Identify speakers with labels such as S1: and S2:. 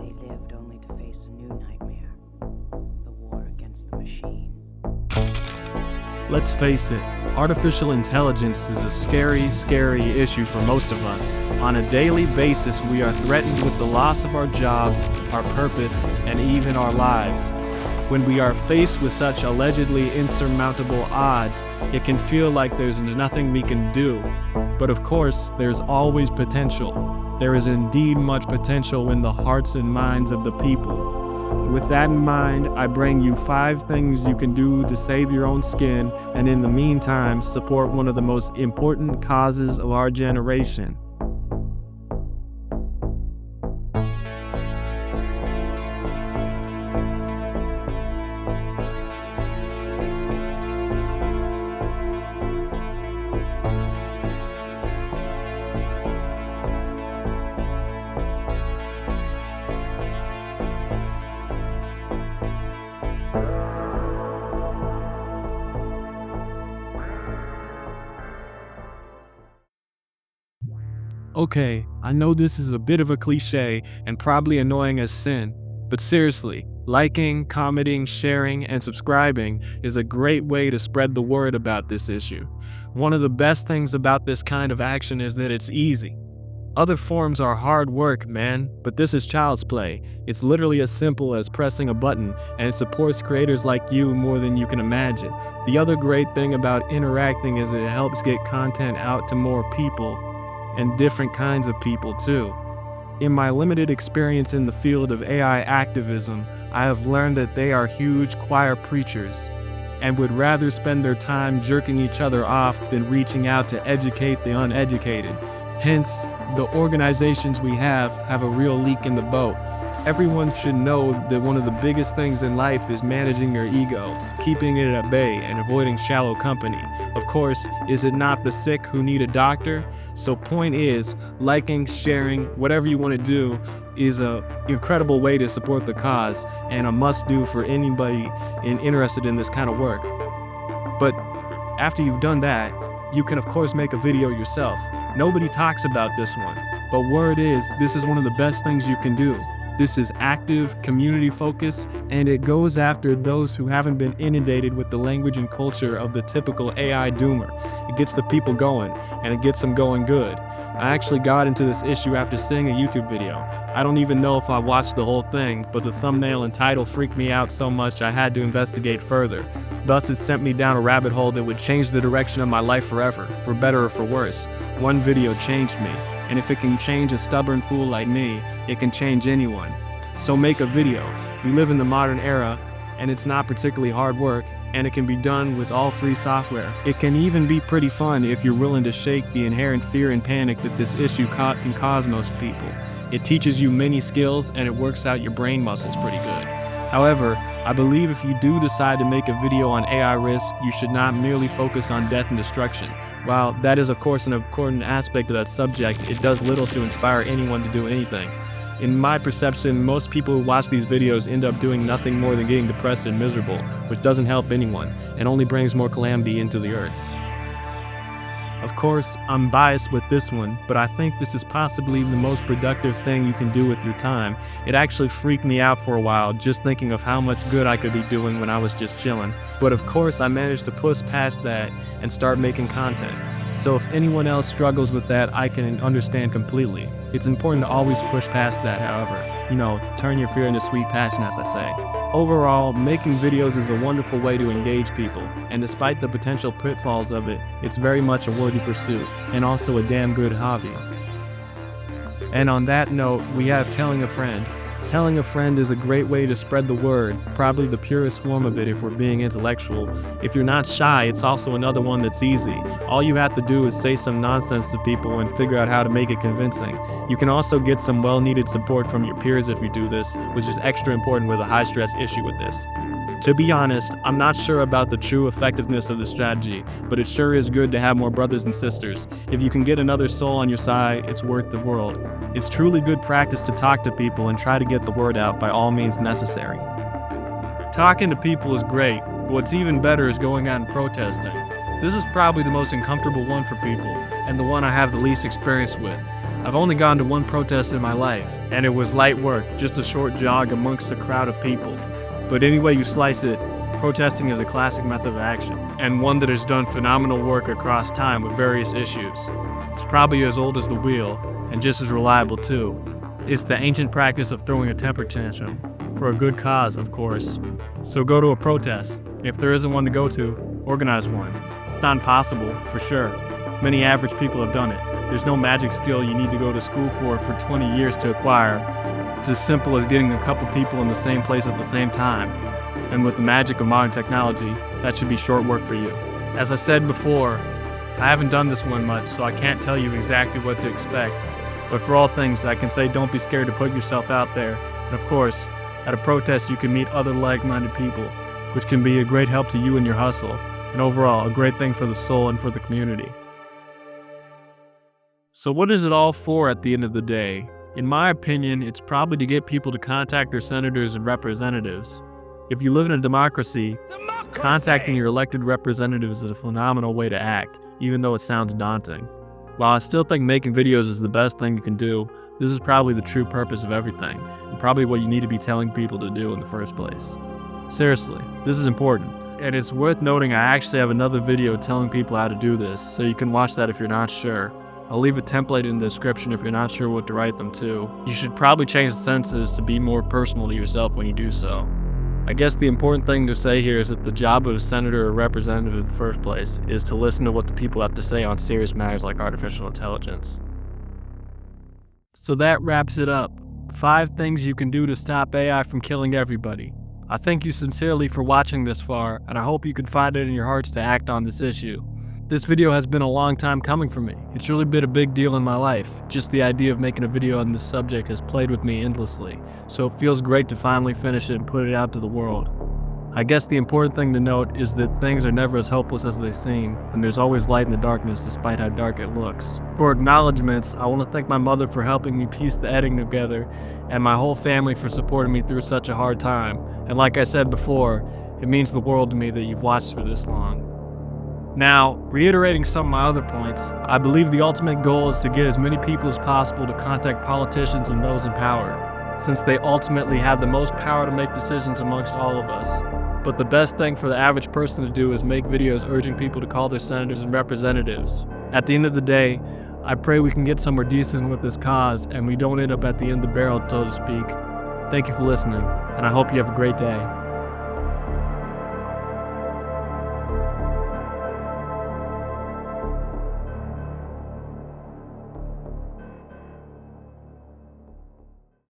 S1: They lived only to face a new nightmare, the war against the machines.
S2: Let's face it, artificial intelligence is a scary, scary issue for most of us. On a daily basis, we are threatened with the loss of our jobs, our purpose, and even our lives. When we are faced with such allegedly insurmountable odds, it can feel like there's nothing we can do. But of course, there's always potential. There is indeed much potential in the hearts and minds of the people. With that in mind, I bring you 5 things you can do to save your own skin and in the meantime support one of the most important causes of our generation. Okay, I know this is a bit of a cliche and probably annoying as sin, but seriously, liking, commenting, sharing, and subscribing is a great way to spread the word about this issue. One of the best things about this kind of action is that it's easy. Other forms are hard work, man, but this is child's play. It's literally as simple as pressing a button, and it supports creators like you more than you can imagine. The other great thing about interacting is that it helps get content out to more people, and different kinds of people too. In my limited experience in the field of AI activism, I have learned that they are huge choir preachers and would rather spend their time jerking each other off than reaching out to educate the uneducated. Hence, the organizations we have a real leak in the boat. Everyone should know that one of the biggest things in life is managing your ego, keeping it at bay, and avoiding shallow company. Of course, is it not the sick who need a doctor? So point is, liking, sharing, whatever you want to do is an incredible way to support the cause and a must-do for anybody interested in this kind of work. But after you've done that, you can of course make a video yourself. Nobody talks about this one, but word is, this is one of the best things you can do. This is active, community focused, and it goes after those who haven't been inundated with the language and culture of the typical AI doomer. It gets the people going, and it gets them going good. I actually got into this issue after seeing a YouTube video. I don't even know if I watched the whole thing, but the thumbnail and title freaked me out so much I had to investigate further. Thus, it sent me down a rabbit hole that would change the direction of my life forever, for better or for worse. One video changed me. And if it can change a stubborn fool like me, it can change anyone. So make a video. We live in the modern era, and it's not particularly hard work, and it can be done with all free software. It can even be pretty fun if you're willing to shake the inherent fear and panic that this issue can cause most people. It teaches you many skills, and it works out your brain muscles pretty good. However, I believe if you do decide to make a video on AI risk, you should not merely focus on death and destruction. While that is of course an important aspect of that subject, it does little to inspire anyone to do anything. In my perception, most people who watch these videos end up doing nothing more than getting depressed and miserable, which doesn't help anyone, and only brings more calamity into the earth. Of course, I'm biased with this one, but I think this is possibly the most productive thing you can do with your time. It actually freaked me out for a while, just thinking of how much good I could be doing when I was just chilling. But of course, I managed to push past that and start making content. So if anyone else struggles with that, I can understand completely. It's important to always push past that, however. Turn your fear into sweet passion, as I say. Overall, making videos is a wonderful way to engage people, and despite the potential pitfalls of it, it's very much a worthy pursuit, and also a damn good hobby. And on that note, we have telling a friend. Telling a friend is a great way to spread the word, probably the purest form of it if we're being intellectual. If you're not shy, it's also another one that's easy. All you have to do is say some nonsense to people and figure out how to make it convincing. You can also get some well-needed support from your peers if you do this, which is extra important with a high-stress issue with this. To be honest, I'm not sure about the true effectiveness of the strategy, but it sure is good to have more brothers and sisters. If you can get another soul on your side, it's worth the world. It's truly good practice to talk to people and try to get the word out by all means necessary. Talking to people is great, but what's even better is going out and protesting. This is probably the most uncomfortable one for people, and the one I have the least experience with. I've only gone to one protest in my life, and it was light work, just a short jog amongst a crowd of people. But any way you slice it, protesting is a classic method of action, and one that has done phenomenal work across time with various issues. It's probably as old as the wheel, and just as reliable too. It's the ancient practice of throwing a temper tantrum, for a good cause, of course. So go to a protest. If there isn't one to go to, organize one. It's not impossible, for sure. Many average people have done it. There's no magic skill you need to go to school for 20 years to acquire. It's as simple as getting a couple people in the same place at the same time. And with the magic of modern technology, that should be short work for you. As I said before, I haven't done this one much, so I can't tell you exactly what to expect. But for all things, I can say don't be scared to put yourself out there. And of course, at a protest you can meet other like-minded people, which can be a great help to you in your hustle, and overall, a great thing for the soul and for the community. So what is it all for at the end of the day? In my opinion, it's probably to get people to contact their senators and representatives. If you live in a democracy, contacting your elected representatives is a phenomenal way to act, even though it sounds daunting. While I still think making videos is the best thing you can do, this is probably the true purpose of everything, and probably what you need to be telling people to do in the first place. Seriously, this is important, and it's worth noting I actually have another video telling people how to do this, so you can watch that if you're not sure. I'll leave a template in the description if you're not sure what to write them to. You should probably change the sentences to be more personal to yourself when you do so. I guess the important thing to say here is that the job of a senator or representative in the first place is to listen to what the people have to say on serious matters like artificial intelligence. So that wraps it up. 5 things you can do to stop AI from killing everybody. I thank you sincerely for watching this far, and I hope you can find it in your hearts to act on this issue. This video has been a long time coming for me. It's really been a big deal in my life. Just the idea of making a video on this subject has played with me endlessly, so it feels great to finally finish it and put it out to the world. I guess the important thing to note is that things are never as hopeless as they seem, and there's always light in the darkness despite how dark it looks. For acknowledgements, I want to thank my mother for helping me piece the editing together, and my whole family for supporting me through such a hard time. And like I said before, it means the world to me that you've watched for this long. Now, reiterating some of my other points, I believe the ultimate goal is to get as many people as possible to contact politicians and those in power, since they ultimately have the most power to make decisions amongst all of us. But the best thing for the average person to do is make videos urging people to call their senators and representatives. At the end of the day, I pray we can get somewhere decent with this cause and we don't end up at the end of the barrel, so to speak. Thank you for listening, and I hope you have a great day.